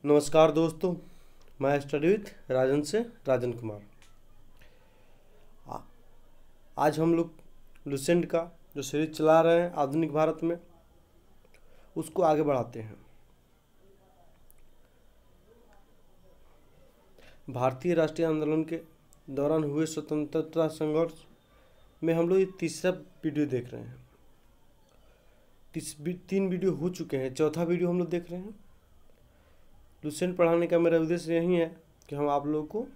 नमस्कार दोस्तों, मैं स्टडी विथ राजन से राजन कुमार। आ- आज हम लोग लुसेंट का जो सीरीज चला रहे हैं आधुनिक भारत में, उसको आगे बढ़ाते हैं। भारतीय राष्ट्रीय आंदोलन के दौरान हुए स्वतंत्रता संघर्ष में हम लोग ये तीसरा वीडियो देख रहे हैं। तीन वीडियो हो चुके हैं, चौथा वीडियो हम लोग देख रहे हैं। लुसेंट पढ़ाने का मेरा उद्देश्य यही है कि हम आप लोगों को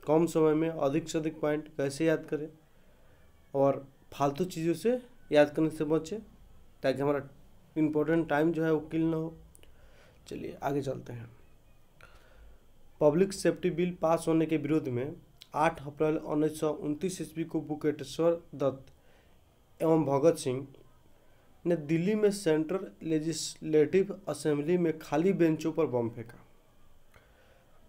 कम समय में अधिक से अधिक पॉइंट कैसे याद करें और फालतू चीज़ों से याद करने से बचें, ताकि हमारा इम्पोर्टेंट टाइम जो है वो किल ना हो। चलिए आगे चलते हैं। पब्लिक सेफ्टी बिल पास होने के विरोध में 8 अप्रैल 1929 ईस्वी को बुकेटेश्वर दत्त एवं भगत सिंह ने दिल्ली में सेंट्रल लेजिस्लेटिव असेंबली में खाली बेंचों पर बम फेंका।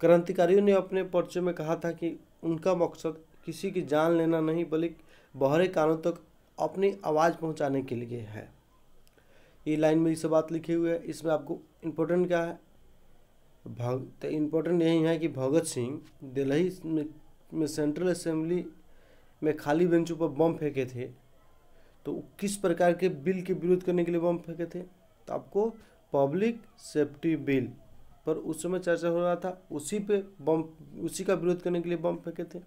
क्रांतिकारियों ने अपने पर्चे में कहा था कि उनका मकसद किसी की जान लेना नहीं, बल्कि बाहरी कानों तक अपनी आवाज़ पहुंचाने के लिए है। ये लाइन में इस बात लिखी हुई है। इसमें आपको इम्पोर्टेंट क्या है? तो इम्पोर्टेंट यही है कि भगत सिंह दिल्ली में सेंट्रल असेंबली में खाली बेंचों पर बम फेंके थे। तो किस प्रकार के बिल के विरोध करने के लिए बम फेंके थे? तो आपको पब्लिक सेफ्टी बिल पर उस समय चर्चा हो रहा था, उसी का विरोध करने के लिए बम फेंके थे।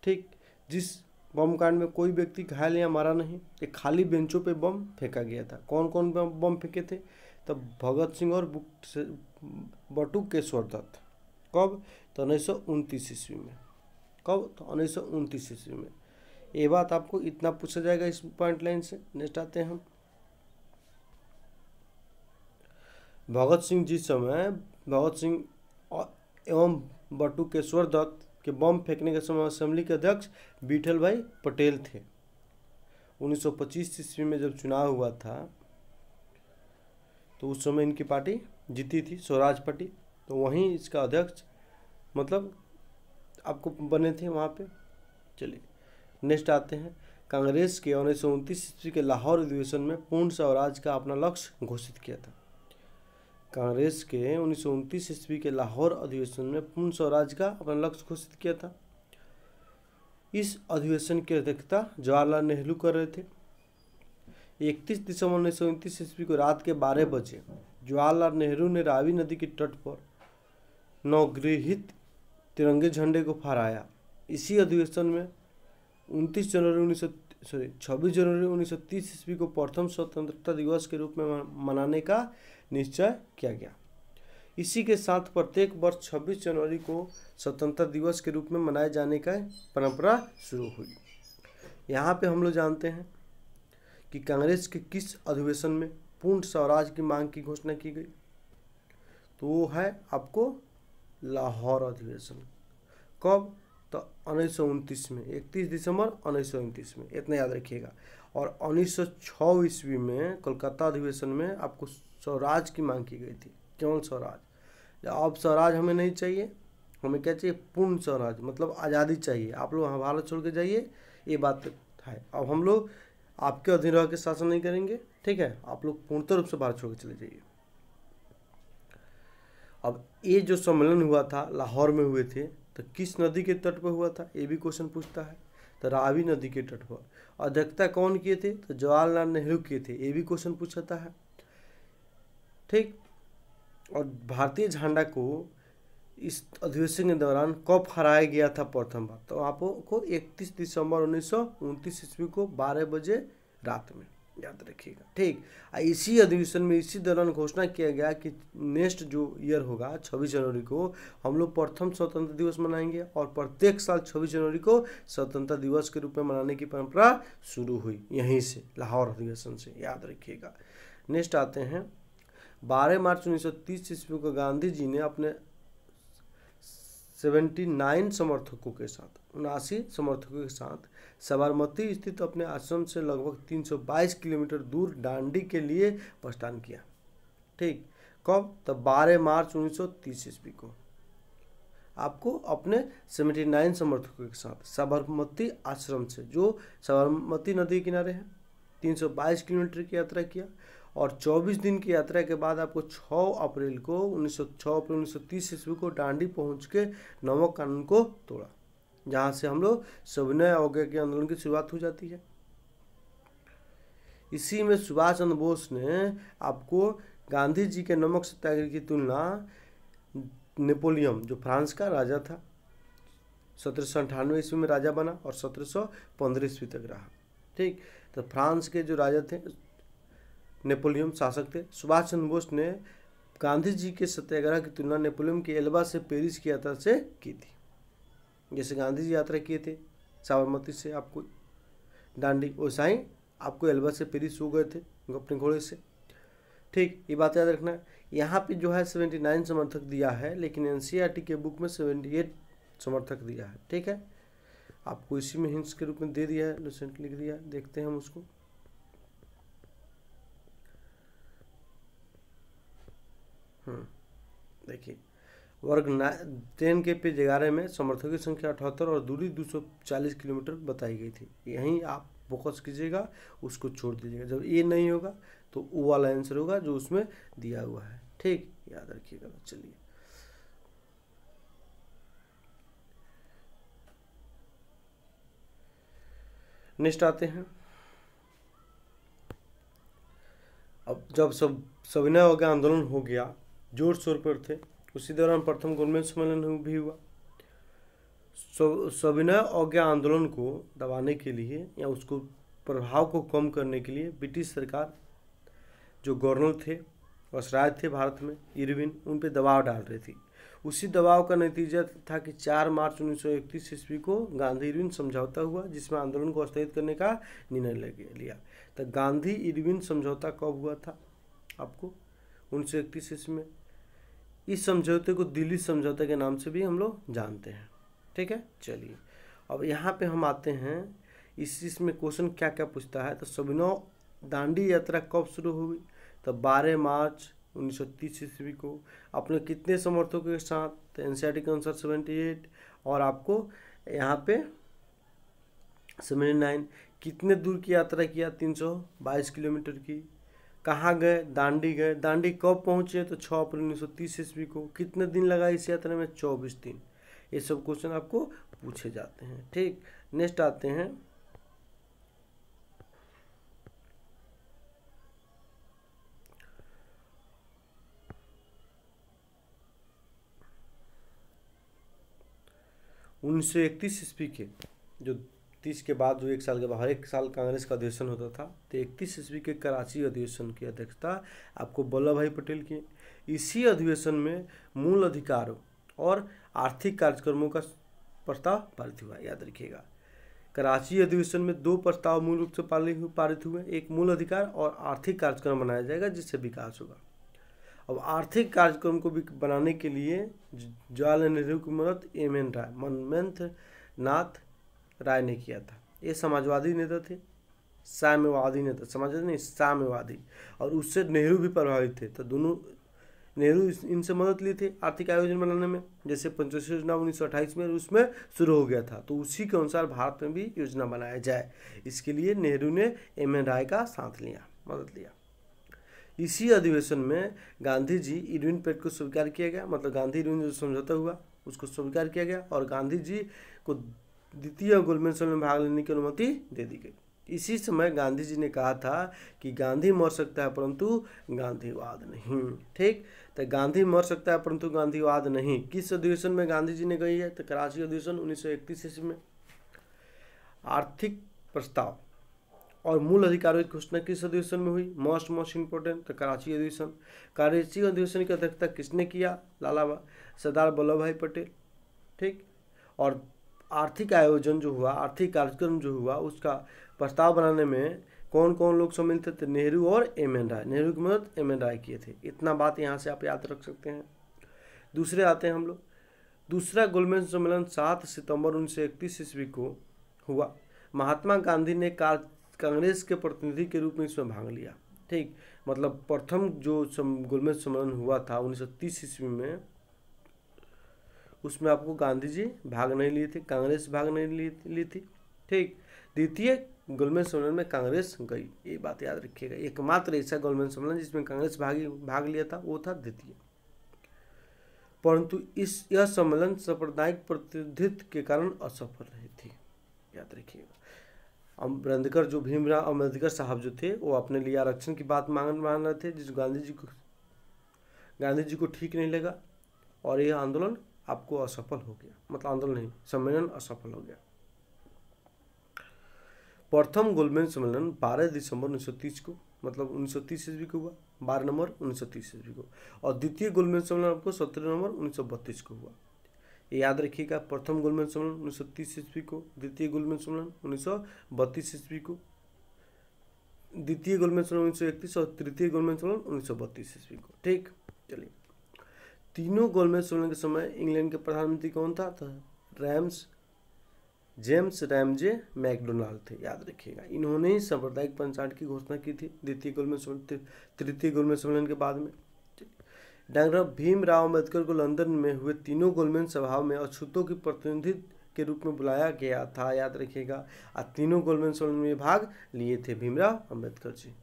ठीक, जिस बम कांड में कोई व्यक्ति घायल या मारा नहीं, ये खाली बेंचों पे बम फेंका गया था। कौन कौन बम फेंके थे? तब भगत सिंह और बटुकेश्वर दत्त। कब? तो 1929 ईस्वी में। कब? तो 1929 ईस्वी में। ये बात आपको इतना पूछा जाएगा इस पॉइंट लाइन से। नेक्स्ट आते हैं हम। भगत सिंह एवं बटुकेश्वर दत्त के बम फेंकने के समय असेंबली के अध्यक्ष विठल भाई पटेल थे। 1925 ईस्वी में जब चुनाव हुआ था तो उस समय इनकी पार्टी जीती थी, स्वराज पार्टी। तो वहीं इसका अध्यक्ष मतलब आपको बने थे वहाँ पे। चलिए नेक्स्ट आते हैं। कांग्रेस के 1929 ईस्वी के लाहौर अधिवेशन में पूर्ण स्वराज का अपना लक्ष्य घोषित किया था। कांग्रेस के 1929 ईस्वी के लाहौर अधिवेशन में पूर्ण स्वराज का अपना लक्ष्य घोषित किया था। इस अधिवेशन की अध्यक्षता जवाहरलाल नेहरू कर रहे थे। 31 दिसंबर 1929 ईस्वी को रात के 12 बजे जवाहरलाल नेहरू ने रावी नदी के तट पर नवगृहित तिरंगे झंडे को फहराया। इसी अधिवेशन में 26 जनवरी 1930 ईस्वी को प्रथम स्वतंत्रता दिवस के रूप में मनाने का निश्चय किया गया। इसी के साथ प्रत्येक वर्ष 26 जनवरी को स्वतंत्रता दिवस के रूप में मनाए जाने का परंपरा शुरू हुई। यहाँ पे हम लोग जानते हैं कि कांग्रेस के किस अधिवेशन में पूर्ण स्वराज की मांग की घोषणा की गई। तो वो है आपको लाहौर अधिवेशन। कब? तो 1929 में, 31 दिसंबर 1929 में, इतना याद रखिएगा। और 1906 ईस्वी में कोलकाता अधिवेशन में आपको स्वराज की मांग की गई थी। केवल स्वराज। अब स्वराज हमें नहीं चाहिए, हमें क्या चाहिए? पूर्ण स्वराज, मतलब आज़ादी चाहिए। आप लोग भारत छोड़ के जाइए, ये बात है। अब हम लोग आपके अधीन रह के शासन नहीं करेंगे, ठीक है? आप लोग पूर्णतः रूप से भारत छोड़ के चले जाइए। अब ये जो सम्मेलन हुआ था लाहौर में हुए थे, तो किस नदी के तट पर हुआ था? ये भी क्वेश्चन पूछता है। तो रावी नदी के तट पर। अध्यक्षता कौन किए थे? तो जवाहरलाल नेहरू किए थे। ये भी क्वेश्चन पूछता है, ठीक। और भारतीय झंडा को इस अधिवेशन के दौरान कब फहराया गया था प्रथम बार? तो आपको 31 दिसंबर 1929 ईस्वी को 12 बजे रात में, याद रखिएगा, ठीक। इसी अधिवेशन में इसी दौरान घोषणा किया गया कि नेक्स्ट जो ईयर होगा 26 जनवरी को हम लोग प्रथम स्वतंत्र दिवस मनाएंगे, और प्रत्येक साल 26 जनवरी को स्वतंत्रता दिवस के रूप में मनाने की परंपरा शुरू हुई यहीं से, लाहौर अधिवेशन से, याद रखिएगा। नेक्स्ट आते हैं। 12 मार्च 1930 ईस्वी को गांधी जी ने अपने 79 समर्थकों के साथ 79 समर्थकों के साथ साबरमती स्थित अपने आश्रम से लगभग 322 किलोमीटर दूर दांडी के लिए प्रस्थान किया, ठीक। कब? तो 12 मार्च 1930 ईस्वी को आपको अपने 79 समर्थकों के साथ साबरमती आश्रम से, जो साबरमती नदी किनारे है, 322 किलोमीटर की यात्रा किया। और 24 दिन की यात्रा के बाद आपको 6 अप्रैल 1930 ईस्वी को डांडी पहुंच के नमक कानून को तोड़ा, जहां से हम लोग सविनय अवज्ञा के आंदोलन की शुरुआत हो जाती है। इसी में सुभाष चंद्र बोस ने आपको गांधी जी के नमक सत्याग्रह की तुलना नेपोलियन, जो फ्रांस का राजा था, 1798 ईस्वी में राजा बना और 1715 ईस्वी तक रहा। ठीक, तो फ्रांस के जो राजा थे नेपोलियन शासक थे। सुभाष चंद्र बोस ने गांधी जी के सत्याग्रह की तुलना नेपोलियन के एल्बा से पेरिस की यात्रा से की थी। जैसे गांधी जी यात्रा किए थे साबरमती से आपको डांडी, वैसा ही आपको एल्बा से पेरिस हो गए थे अपने घोड़े से। ठीक, ये बात याद रखना। यहाँ पे जो है 79 समर्थक दिया है, लेकिन एनसीईआरटी के बुक में 78 समर्थक दिया है। ठीक है, आपको इसी में हिंट्स के रूप में दे दिया है, लुसेंट लिख दिया है, देखते हैं हम उसको। देखिए वर्ग 10 के पेज 11 में समर्थकों की संख्या 78 और दूरी 240 किलोमीटर बताई गई थी। यहीं आप फोकस कीजिएगा, उसको छोड़ दीजिएगा। जब ये नहीं होगा तो वो वाला आंसर होगा जो उसमें दिया हुआ है। ठीक, याद रखिएगा। चलिए नेक्स्ट आते हैं। अब जब सविनय अवज्ञा आंदोलन हो गया, जोर शोर पर थे, उसी दौरान प्रथम गोलमेज सम्मेलन भी हुआ। सविनय अवज्ञा आंदोलन को दबाने के लिए या उसको प्रभाव को कम करने के लिए ब्रिटिश सरकार, जो गवर्नर थे, वसराय थे भारत में, इरविन, उन पे दबाव डाल रही थी। उसी दबाव का नतीजा था कि 4 मार्च 1931 ईस्वी को गांधी इरविन समझौता हुआ, जिसमें आंदोलन को स्थगित करने का निर्णय लिया। तो गांधी इरविन समझौता कब हुआ था आपको? 1931 ईस्वी में। इस समझौते को दिल्ली समझौते के नाम से भी हम लोग जानते हैं। ठीक है, चलिए अब यहाँ पे हम आते हैं। इसमें क्वेश्चन क्या क्या पूछता है, तो सविनय दांडी यात्रा कब शुरू हुई? तो 12 मार्च 1930 ईस्वी को। अपने कितने समर्थकों के साथ? तो एनसीईआरटी के अनुसार 78। और आपको यहाँ पे 79। कितने दूर की यात्रा किया? 322 किलोमीटर की। कहाँ गए? दांडी गए। दांडी कब पहुँचे? तो 6 अप्रैल 1930 ईस्वी को। कितने दिन लगा इस यात्रा में? 24 दिन। ये सब क्वेश्चन आपको पूछे जाते हैं। ठीक, नेक्स्ट आते हैं। उन्नीस सौ 31 ईस्वी के जो 30 के बाद जो 1 साल के बाद हर एक साल कांग्रेस का अधिवेशन होता था, तो 31 ईस्वी के कराची अधिवेशन की अध्यक्षता आपको वल्लभ भाई पटेल की। इसी अधिवेशन में मूल अधिकारों और आर्थिक कार्यक्रमों का प्रस्ताव पारित हुआ। याद रखिएगा, कराची अधिवेशन में 2 प्रस्ताव मूल रूप से पारित हुए। एक मूल अधिकार और आर्थिक कार्यक्रम बनाया जाएगा जिससे विकास होगा। अब आर्थिक कार्यक्रम को भी बनाने के लिए जवाहरलाल नेहरू की मदद मनमोहन नाथ राय ने किया था। ये समाजवादी नेता थे, साम्यवादी नेता, समाजवादी नहीं साम्यवादी, और उससे नेहरू भी प्रभावित थे। तो दोनों नेहरू इनसे मदद ली थी आर्थिक आयोजन बनाने में। जैसे पंचवर्षीय योजना 1928 में उसमें शुरू हो गया था, तो उसी के अनुसार भारत में भी योजना बनाया जाए, इसके लिए नेहरू ने एम.एन. राय का साथ लिया, मदद लिया। इसी अधिवेशन में गांधी जी इरविन पेक्ट को स्वीकार किया गया, मतलब गांधी इरविन जो समझौता हुआ उसको स्वीकार किया गया, और गांधी जी को द्वितीय गोलमेज सम्मेलन में भाग लेने की अनुमति दे दी गई। इसी समय गांधी जी ने कहा था कि गांधी मर सकता है परंतु गांधीवाद नहीं। ठीक, तो गांधी मर सकता है परंतु गांधीवाद नहीं किस अधिवेशन में गांधी जी ने कही है? तो कराची अधिवेशन 1931 ईस्वी में। आर्थिक प्रस्ताव और मूल अधिकारों की घोषणा किस अधिवेशन में हुई? मोस्ट इंपोर्टेंट, तो कराची अधिवेशन। कराची अधिवेशन की अध्यक्षता किसने किया? सरदार वल्लभ भाई पटेल। ठीक, और आर्थिक आयोजन जो हुआ, आर्थिक कार्यक्रम जो हुआ, उसका प्रस्ताव बनाने में कौन कौन लोग शामिल थे? तो नेहरू और एम.एन. राय। नेहरू की मदद एम.एन. राय किए थे। इतना बात यहाँ से आप याद रख सकते हैं। दूसरे आते हैं हम लोग। दूसरा गोलमेज सम्मेलन 7 सितंबर 1931 ईस्वी को हुआ। महात्मा गांधी ने कांग्रेस के प्रतिनिधि के रूप में इसमें भाग लिया। ठीक, मतलब प्रथम जो गोलमेज सम्मेलन हुआ था 1930 ईस्वी में, उसमें आपको गांधी जी भाग नहीं लिए थे, कांग्रेस भाग नहीं ली थी। ठीक, द्वितीय गोलमेज सम्मेलन में कांग्रेस गई, ये बात याद रखिएगा। एकमात्र ऐसा गोलमेज सम्मेलन जिसमें कांग्रेस भाग लिया था वो था द्वितीय। परंतु यह सम्मेलन सांप्रदायिक प्रतिनिधित्व के कारण असफल रही थी, याद रखिएगा। अम्बेडकर जो भीमराव अम्बेडकर साहब जो थे वो अपने लिए आरक्षण की बात मान रहे थे, जिस गांधी जी को ठीक नहीं लगा और यह आंदोलन आपको असफल हो गया, मतलब आंदोलन नहीं, सम्मेलन असफल हो गया। प्रथम गोलमेज सम्मेलन 12 दिसंबर 1930 को, मतलब 1930 ईस्वी को हुआ, 12 नवंबर 1930 ईस्वी को। और द्वितीय गोलमेज सम्मेलन आपको 17 नवंबर 1932 को हुआ, ये याद रखिएगा। प्रथम गोलमेज सम्मेलन 1930 ईस्वी को, द्वितीय गोलमेज सम्मेलन 1932 ईस्वी को, द्वितीय गोलमेज सम्मेलन 1931 और तृतीय गोलमेज सम्मेलन 1932 ईस्वी को। ठीक, चलिए। तीनों गोलमेज सम्मेलन के समय इंग्लैंड के प्रधानमंत्री कौन था? तो जेम्स रैमजे मैकडोनाल्ड थे, याद रखिएगा। इन्होंने ही सांप्रदायिक पंचायत की घोषणा की थी द्वितीय गोलमेज सम्मेलन, तृतीय गोलमेज सम्मेलन के बाद में। डॉक्टर भीमराव अम्बेडकर को लंदन में हुए तीनों गोलमेज सभाओं में अछूतों की प्रतिनिधि के रूप में बुलाया गया था, याद रखिएगा। और तीनों गोलमेज सम्मेलन में भाग लिए थे भीमराव अम्बेडकर जी।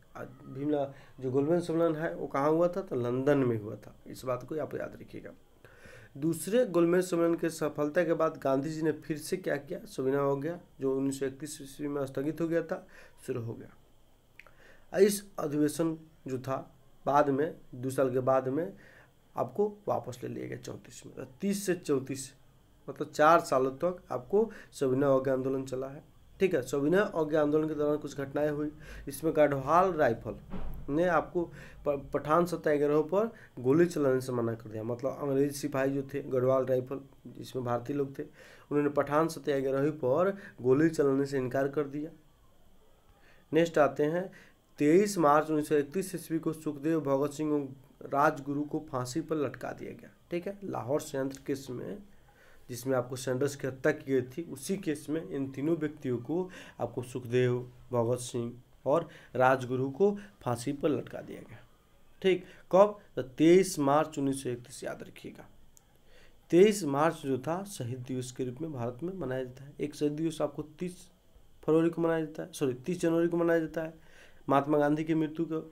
भीमराव जो गोलमेज सम्मेलन है वो कहाँ हुआ था? तो लंदन में हुआ था, इस बात को आप याद रखिएगा। दूसरे गोलमेज सम्मेलन के सफलता के बाद गांधी जी ने फिर से क्या किया? संविधान हो गया, जो 1931 ईस्वी में स्थगित हो गया था, शुरू हो गया। इस अधिवेशन जो था बाद में 2 साल के बाद में आपको वापस ले लिया गया 34 में। 30 से 34 मतलब 4 सालों तक आपको संविधान अवज्ञा आंदोलन चला है। ठीक है, संविधान अवज्ञा आंदोलन के दौरान कुछ घटनाएं हुई। इसमें गढ़वाल राइफल ने आपको पठान सत्याग्रह पर गोली चलाने से मना कर दिया, मतलब अंग्रेजी सिपाही जो थे गढ़वाल राइफल जिसमें भारतीय लोग थे, उन्होंने पठान सत्याग्रह पर गोली चलाने से इनकार कर दिया। नेक्स्ट आते हैं 23 मार्च 1931 ईस्वी को सुखदेव, भगत सिंह और राजगुरु को फांसी पर लटका दिया गया। ठीक है, लाहौर संयंत्र केस में जिसमें आपको सैंडर्स की हत्या की गई थी, उसी केस में इन तीनों व्यक्तियों को आपको सुखदेव, भगत सिंह और राजगुरु को फांसी पर लटका दिया गया। ठीक, कब? तो 23 मार्च 1931, याद रखिएगा। 23 मार्च जो था शहीद दिवस के रूप में भारत में मनाया जाता है। एक शहीद दिवस आपको 30 फरवरी को मनाया जाता है, 30 जनवरी को मनाया जाता है। महात्मा गांधी की मृत्यु का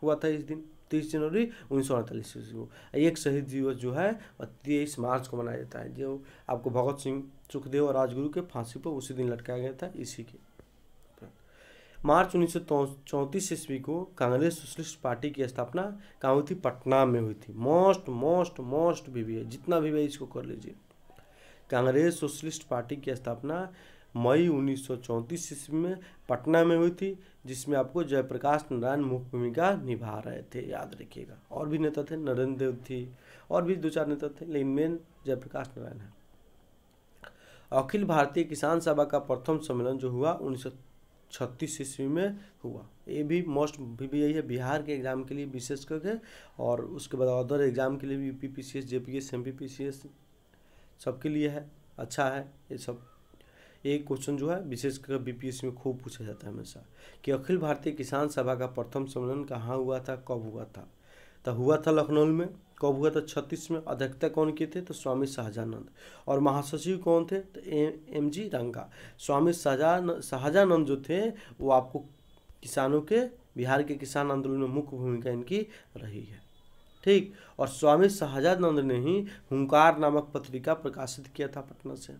हुआ था इस दिन 30 जनवरी 1948 ईस्वी को। एक शहीद दिवस जो है 23 मार्च को मनाया जाता है, जो आपको भगत सिंह, सुखदेव और राजगुरु के फांसी पर उसी दिन लटकाया गया था। इसी के मार्च 1934 ईस्वी को कांग्रेस सोशलिस्ट पार्टी की स्थापना कहाँ हुई थी? पटना में हुई थी। मोस्ट भी जितना भी इसको कर लीजिए। कांग्रेस सोशलिस्ट पार्टी की स्थापना मई 1934 ईस्वी में पटना में हुई थी, जिसमें आपको जयप्रकाश नारायण मुख्य भूमिका निभा रहे थे, याद रखिएगा। और भी नेता थे, नरेंद्र देव थी, और भी 2-4 नेता थे, लेकिन मेन जयप्रकाश नारायण है। अखिल भारतीय किसान सभा का प्रथम सम्मेलन जो हुआ 1936 ईस्वी में हुआ। ये भी मोस्ट भी यही है बिहार के एग्जाम के लिए विशेष करके, और उसके बाद अदर एग्जाम के लिए भी UPPCS, JPS, MPPCS सबके लिए है, अच्छा है ये सब। एक क्वेश्चन जो है विशेषकर BPSC में खूब पूछा जाता है हमेशा कि अखिल भारतीय किसान सभा का प्रथम सम्मेलन कहाँ हुआ था, कब हुआ था? तो हुआ था लखनऊ में। कब हुआ था? 36 में। अध्यक्षता कौन किए थे? तो स्वामी शाहजानंद। और महासचिव कौन थे? तो MG रंगा। स्वामी शाहजानंद जो थे वो आपको किसानों के, बिहार के किसान आंदोलन में मुख्य भूमिका इनकी रही है। ठीक, और स्वामी शाहजानंद ने ही हुंकार नामक पत्रिका प्रकाशित किया था पटना से,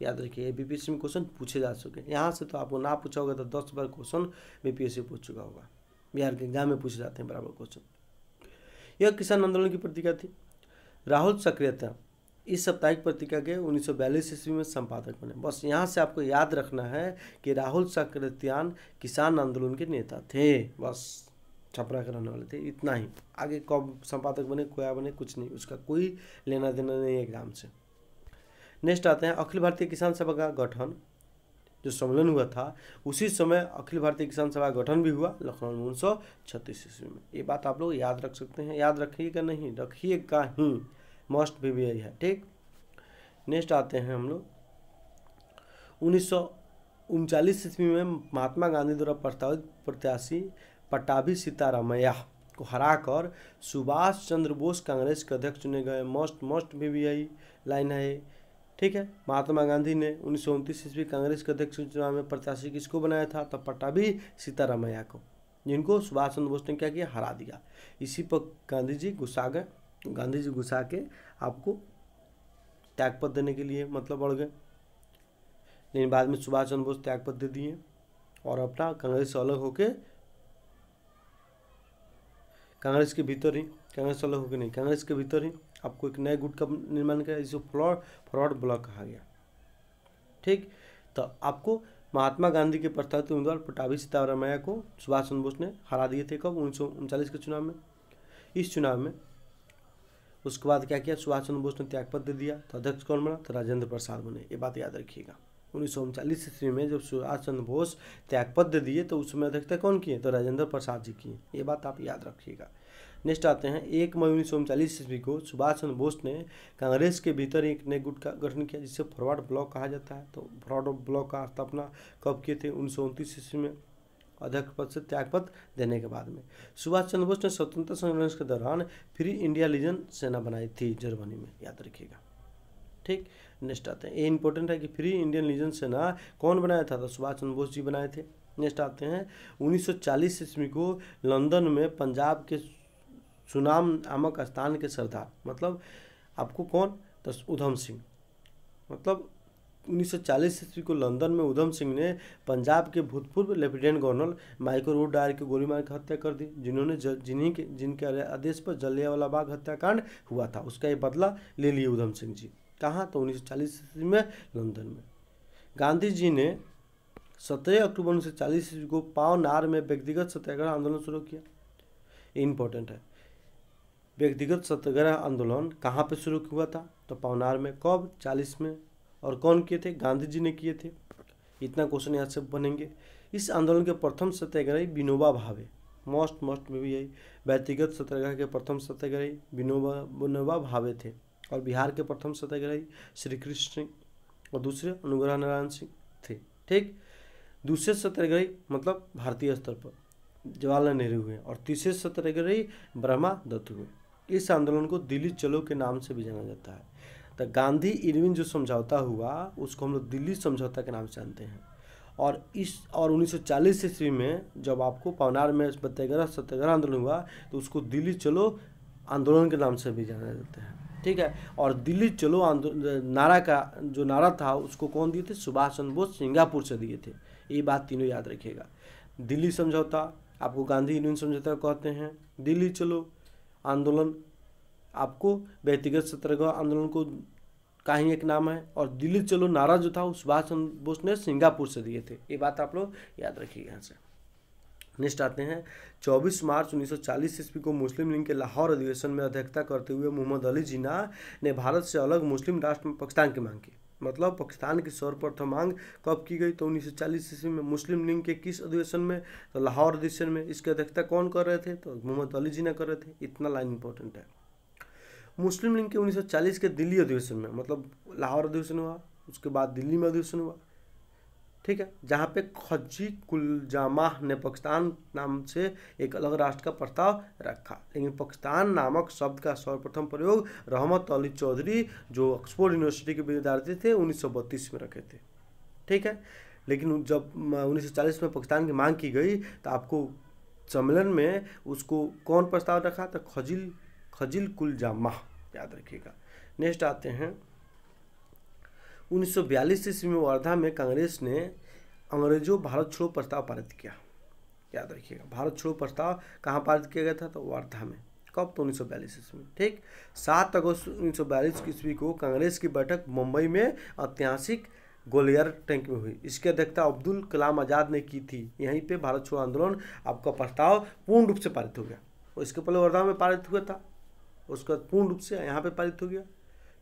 याद रखिए। BPSC में क्वेश्चन पूछे जा चुके हैं, यहाँ से तो आपको ना पूछा होगा तो 10 बार क्वेश्चन BPSC पूछ चुका होगा। बिहार के एग्जाम में पूछे जाते हैं बराबर क्वेश्चन। यह किसान आंदोलन की पत्रिका थी। राहुल सक्रियता इस साप्ताहिक पत्रिका के 1942 ईस्वी में संपादक बने। बस यहाँ से आपको याद रखना है कि राहुल सक्रियतान किसान आंदोलन के नेता थे, बस छपरा के रहने वाले थे, इतना ही। आगे कब संपादक बने, क्या बने, कुछ नहीं, उसका कोई लेना देना नहीं एग्जाम से। नेक्स्ट आते हैं अखिल भारतीय किसान सभा का गठन। जो सम्मेलन हुआ था उसी समय अखिल भारतीय किसान सभा का गठन भी हुआ लखनऊ में 1936 ईस्वी में। ये बात आप लोग याद रख सकते हैं, याद रखिएगा नहीं, रखिएगा ही, मस्ट भी यही है। ठीक, नेक्स्ट आते हैं हम लोग 1939 ईस्वी में महात्मा गांधी द्वारा प्रस्तावित प्रत्याशी पट्टाभी सीतारामैया को हराकर सुभाष चंद्र बोस कांग्रेस के अध्यक्ष चुने गए। मस्ट भी यही लाइन है। ठीक है। महात्मा गांधी ने 1929 ईस्वी कांग्रेस के अध्यक्ष चुनाव में प्रत्याशी किसको बनाया था? तो पट्टाभी सीतारामैया को, जिनको सुभाष चंद्र बोस ने क्या किया? हरा दिया। इसी पर गांधी जी गुस्सा गए। गांधी जी गुस्सा के आपको त्यागपत्र देने के लिए मतलब बढ़ गए, लेकिन बाद में सुभाष चंद्र बोस त्यागपत्र दे दिए और अपना कांग्रेस से अलग होके, कांग्रेस के भीतर ही, कांग्रेस से अलग होकर नहीं, कांग्रेस के भीतर ही आपको एक नए गुट का निर्माण किया, जिसे फॉरवर्ड ब्लॉक कहा गया। ठीक, तो आपको महात्मा गांधी के प्रस्तावित उम्मीदवार पट्टाभी सीतारामैया को सुभाष चंद्र बोस ने हरा दिए थे। कब? 1939 के चुनाव में। इस चुनाव में उसके बाद क्या किया? सुभाष चंद्र बोस ने त्यागपत्र दे दिया। तो अध्यक्ष कौन बना? तो राजेंद्र प्रसाद बने। ये बात याद रखिएगा। 1939 ईस्वी में जब सुभाष चंद्र बोस त्यागपत्र दे दिए तो उसमें अध्यक्षता कौन किए? तो राजेंद्र प्रसाद जी किए। ये बात आप याद रखिएगा। नेक्स्ट आते हैं 1 मई 1939 ईस्वी को सुभाष चंद्र बोस ने कांग्रेस के भीतर एक नए गुट का गठन किया, जिसे फॉरवर्ड ब्लॉक कहा जाता है। तो फॉरवर्ड ब्लॉक का स्थापना कब किए थे? 1929 ईस्वी में, अध्यक्ष पद से त्यागपत्र देने के बाद में। सुभाष चंद्र बोस ने स्वतंत्रता संग्राम के दौरान फ्री इंडिया लीजन सेना बनाई थी जर्मनी में, याद रखिएगा। ठीक, नेक्स्ट आते हैं, ये इंपॉर्टेंट है कि फ्री इंडियन लीजन सेना कौन बनाया था? तो सुभाष चंद्र बोस जी बनाए थे। नेक्स्ट आते हैं 1940 ईस्वी को लंदन में पंजाब के सुनाम नामक स्थान के सरदार, मतलब आपको कौन? तो उधम सिंह, मतलब 1940 ईस्वी को लंदन में उधम सिंह ने पंजाब के भूतपूर्व lieutenant governor Michael Wood Dyer की गोली मार कर हत्या कर दी, जिनके आदेश पर जलियांवाला बाग हत्याकांड हुआ था। उसका ये बदला ले लिए उधम सिंह जी। कहाँ? तो 1940 ईस्वी में लंदन में। गांधी जी ने 17 अक्टूबर 1940 ईस्वी को पावनार में व्यक्तिगत सत्याग्रह आंदोलन शुरू किया। इंपॉर्टेंट है, व्यक्तिगत सत्याग्रह आंदोलन कहाँ पे शुरू हुआ था? तो पावनार में। कब? 40 में। और कौन किए थे? गांधी जी ने किए थे। इतना क्वेश्चन यहाँ से बनेंगे। इस आंदोलन के प्रथम सत्याग्रही विनोबा भावे, मोस्ट में भी यही, व्यक्तिगत सत्याग्रह के प्रथम सत्याग्रही विनोबा भावे थे। और बिहार के प्रथम सत्याग्रही श्री कृष्ण सिंह और दूसरे अनुग्रह नारायण सिंह थे। ठीक, दूसरे सत्याग्रही मतलब भारतीय स्तर पर जवाहरलाल नेहरू हुए और तीसरे सत्याग्रही ब्रह्मा दत्त हुए। इस आंदोलन को दिल्ली चलो के नाम से भी जाना जाता है। तो गांधी इरविन जो समझौता हुआ उसको हम लोग दिल्ली समझौता के नाम से जानते हैं। और 1940 ईस्वी में जब आपको पावनार में सत्याग्रह आंदोलन हुआ तो उसको दिल्ली चलो आंदोलन के नाम से भी जाना जाता है। ठीक है, और दिल्ली चलो नारा का जो नारा था उसको कौन दिए थे? सुभाष चंद्र बोस सिंगापुर से दिए थे। ये बात तीनों याद रखिएगा। दिल्ली समझौता आपको गांधी इरविन समझौता कहते हैं, दिल्ली चलो आंदोलन आपको व्यक्तिगत सत्याग्रह आंदोलन को का ही एक नाम है, और दिल्ली चलो नारा जो था वो सुभाष चंद्र बोस ने सिंगापुर से दिए थे। ये बात आप लोग याद रखिए यहाँ से। नेक्स्ट आते हैं 24 मार्च 1940 ईस्वी को मुस्लिम लीग के लाहौर अधिवेशन में अध्यक्षता करते हुए मोहम्मद अली जिन्ना ने भारत से अलग मुस्लिम राष्ट्र में पाकिस्तान की मांग की। मतलब पाकिस्तान की सर्वप्रथम मांग कब की गई? तो 1940 ईस्वी में। मुस्लिम लीग के किस अधिवेशन में? तो लाहौर अधिवेशन में। इसकी अध्यक्षता कौन कर रहे थे? तो मोहम्मद अली जिन्ना कर रहे थे। इतना लाइन इंपॉर्टेंट है। मुस्लिम लीग के 1940 के दिल्ली अधिवेशन में, मतलब लाहौर अधिवेशन हुआ, उसके बाद दिल्ली में अधिवेशन हुआ। ठीक है, जहाँ पे खजी कुलजामाह ने पाकिस्तान नाम से एक अलग राष्ट्र का प्रस्ताव रखा, लेकिन पाकिस्तान नामक शब्द का सर्वप्रथम प्रयोग रहमत अली चौधरी जो ऑक्सफोर्ड यूनिवर्सिटी के विद्यार्थी थे 1932 में रखे थे। ठीक है, लेकिन जब 1940 में पाकिस्तान की मांग की गई तो आपको सम्मेलन में उसको कौन प्रस्ताव रखा? तो खजील कुलजामाह, याद रखिएगा। नेक्स्ट आते हैं 1942 ईस्वी में वर्धा में कांग्रेस ने अंग्रेजों भारत छोड़ो प्रस्ताव पारित किया। याद रखिएगा, भारत छोड़ो प्रस्ताव कहाँ पारित किया गया था? तो वर्धा में। कब? तो 1942 ईस्वी में। ठीक, 7 अगस्त 1942 ईस्वी को कांग्रेस की बैठक मुंबई में ऐतिहासिक ग्वालियर टैंक में हुई। इसकी अध्यक्षता अब्दुल कलाम आज़ाद ने की थी। यहीं पे भारत छोड़ो आंदोलन आपका प्रस्ताव पूर्ण रूप से पारित हो गया। और इसके पहले वर्धा में पारित हुआ था, उसका पूर्ण रूप से यहाँ पे पारित हो गया।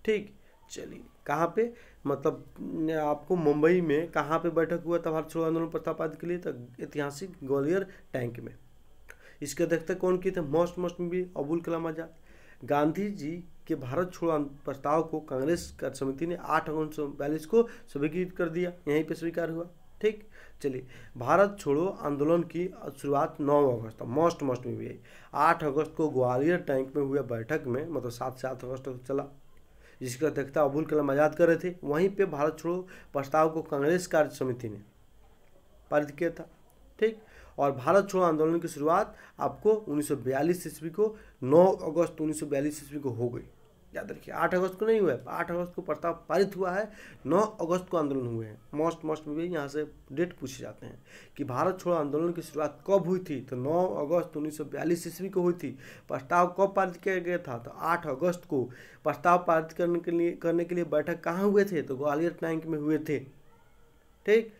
ठीक, चलिए कहाँ पे? मतलब आपको मुंबई में कहाँ पे बैठक हुआ था भारत छोड़ो आंदोलन प्रस्ताव पारित के लिए? तो ऐतिहासिक ग्वालियर टैंक में। इसके अध्यक्षता कौन की थे? मोस्ट में भी अब्दुल कलाम आज़ाद। गांधी जी के भारत छोड़ो प्रस्ताव को कांग्रेस कार्य समिति ने 8 अगस्त 1942 को स्वीकृत कर दिया, यहीं पे स्वीकार हुआ। ठीक, चलिए भारत छोड़ो आंदोलन की शुरुआत 9 अगस्त, मोस्ट में भी है 8 अगस्त को ग्वालियर टैंक में हुए बैठक में, मतलब 7 से 8 अगस्त तक चला। जिसकी अध्यक्षता अबुल कलाम आज़ाद कर रहे थे। वहीं पे भारत छोड़ो प्रस्ताव को कांग्रेस कार्य समिति ने पारित किया था। ठीक, और भारत छोड़ो आंदोलन की शुरुआत आपको 1942 ईस्वी को 9 अगस्त 1942 ईस्वी को हो गई। याद रखिए 8 अगस्त को नहीं हुआ है, 8 अगस्त को प्रस्ताव पारित हुआ है, 9 अगस्त को आंदोलन हुए हैं। मोस्ट में भी यहाँ से डेट पूछे जाते हैं कि भारत छोड़ो आंदोलन की शुरुआत कब हुई थी, तो 9 अगस्त 1942 ईस्वी को हुई थी। प्रस्ताव कब पारित किया गया था, तो 8 अगस्त को। प्रस्ताव पारित करने के लिए बैठक कहाँ हुए थे, तो ग्वालियर टैंक में हुए थे। ठीक,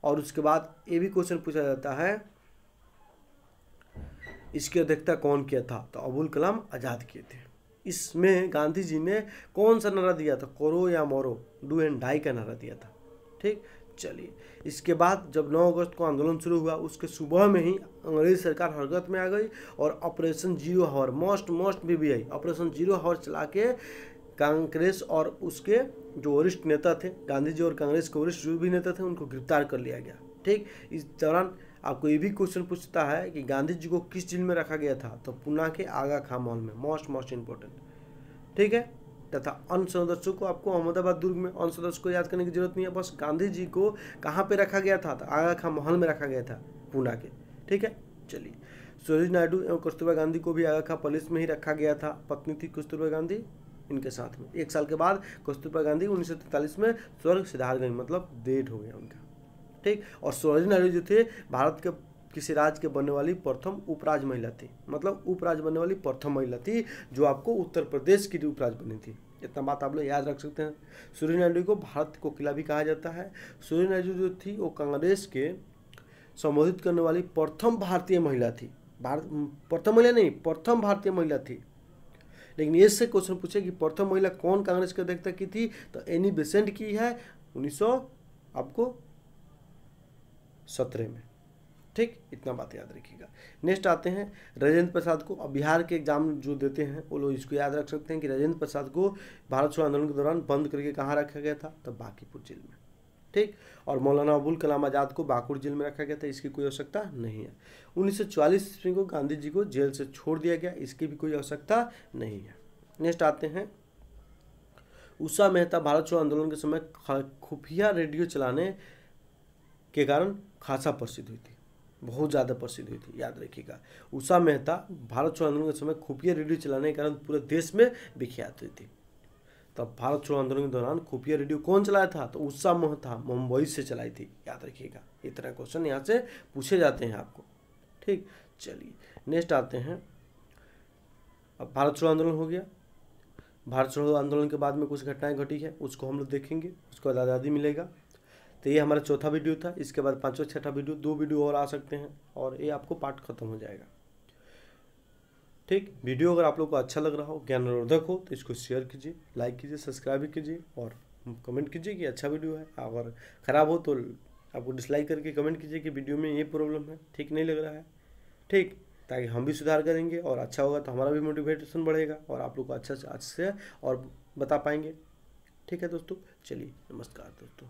और उसके बाद ये भी क्वेश्चन पूछा जाता है इसकी अध्यक्षता कौन किया था, तो अबुल कलाम आज़ाद किए थे। इसमें गांधी जी ने कौन सा नारा दिया था, करो या मरो, डू एंड डाई का नारा दिया था। ठीक, चलिए इसके बाद जब 9 अगस्त को आंदोलन शुरू हुआ, उसके सुबह में ही अंग्रेज सरकार हरकत में आ गई और ऑपरेशन जीरो हावर, मोस्ट भी ऑपरेशन जीरो हावर चला के कांग्रेस और उसके जो वरिष्ठ नेता थे, गांधी जी और कांग्रेस के वरिष्ठ जो भी नेता थे, उनको गिरफ्तार कर लिया गया। ठीक, इस दौरान आपको ये भी क्वेश्चन पूछता है कि गांधी जी को किस जेल में रखा गया था, तो पुणे के आगा खां मॉल में, मोस्ट इंपॉर्टेंट। ठीक है, तथा अन्य सदस्यों को आपको अहमदाबाद दुर्ग में, अन्य सदस्य को याद करने की जरूरत नहीं है, बस गांधी जी को कहाँ पे रखा गया था, तो आगा खां महल में रखा गया था पुणे के। ठीक है, चलिए सरोजिनी नायडू एवं कस्तूरबा गांधी को भी आगा खां पैलेस में ही रखा गया था। पत्नी थी कस्तूरबा गांधी इनके साथ में। 1 साल के बाद कस्तूरबा गांधी 1943 में स्वर्ग सिधार गई, मतलब डेट हो गया उनका। ठीक, और सरोजिनी नायडू जो थे भारत के किसी राज्य के बनने वाली प्रथम उपराज महिला थी, मतलब उपराज बनने वाली प्रथम महिला थी, जो आपको उत्तर प्रदेश की उपराज बनी थी। इतना बात आप लोग याद रख सकते हैं। सरोजिनी नायडू को भारत कोकिला भी कहा जाता है। सरोजिनी नायडू जो थी वो कांग्रेस के संबोधित करने वाली प्रथम भारतीय महिला थी। प्रथम महिला नहीं, प्रथम भारतीय महिला थी। लेकिन ये से क्वेश्चन पूछे कि प्रथम महिला कौन कांग्रेस की अध्यक्षता की थी, तो एनी बेसेंट की है 1917 में। ठीक, इतना बात याद रखिएगा। नेक्स्ट आते हैं राजेंद्र प्रसाद को। अब बिहार के एग्जाम जो देते हैं वो लोग इसको याद रख सकते हैं कि राजेंद्र प्रसाद को भारत छोड़ो आंदोलन के दौरान बंद करके कहाँ रखा गया था, तो बांकीपुर जेल में। ठीक, और मौलाना अबुल कलाम आज़ाद को बांकुड़ जेल में रखा गया था, इसकी कोई आवश्यकता नहीं है। 1944 ईस्वी को गांधी जी को जेल से छोड़ दिया गया, इसकी भी कोई आवश्यकता नहीं है। नेक्स्ट आते हैं उषा मेहता भारत छोड़ो आंदोलन के समय खुफिया रेडियो चलाने के कारण खासा प्रसिद्ध हुई थी, बहुत ज़्यादा प्रसिद्ध हुई थी। याद रखिएगा, उषा मेहता भारत छोड़ो आंदोलन के समय खुफिया रेडियो चलाने के कारण पूरे देश में विख्यात हुई थी। तब भारत छोड़ो आंदोलन के दौरान खुफिया रेडियो कौन चलाया था, तो उषा मेहता मुंबई से चलाई थी। याद रखिएगा, इतना क्वेश्चन यहाँ से पूछे जाते हैं आपको। ठीक, चलिए नेक्स्ट आते हैं। अब भारत छोड़ो आंदोलन हो गया। भारत छोड़ो आंदोलन के बाद में कुछ घटनाएं घटी है, उसको हम लोग देखेंगे, उसको आज़ादी मिलेगा। तो ये हमारा चौथा वीडियो था। इसके बाद 5वां 6वां वीडियो, 2 वीडियो और आ सकते हैं और ये आपको पार्ट खत्म हो जाएगा। ठीक, वीडियो अगर आप लोग को अच्छा लग रहा हो, ज्ञानवर्धक हो, तो इसको शेयर कीजिए, लाइक कीजिए, सब्सक्राइब कीजिए और कमेंट कीजिए कि अच्छा वीडियो है। अगर ख़राब हो तो आपको डिसलाइक करके कमेंट कीजिए कि वीडियो में ये प्रॉब्लम है, ठीक नहीं लग रहा है। ठीक, ताकि हम भी सुधार करेंगे और अच्छा होगा तो हमारा भी मोटिवेशन बढ़ेगा और आप लोग को अच्छे से और बता पाएंगे। ठीक है दोस्तों, चलिए नमस्कार दोस्तों।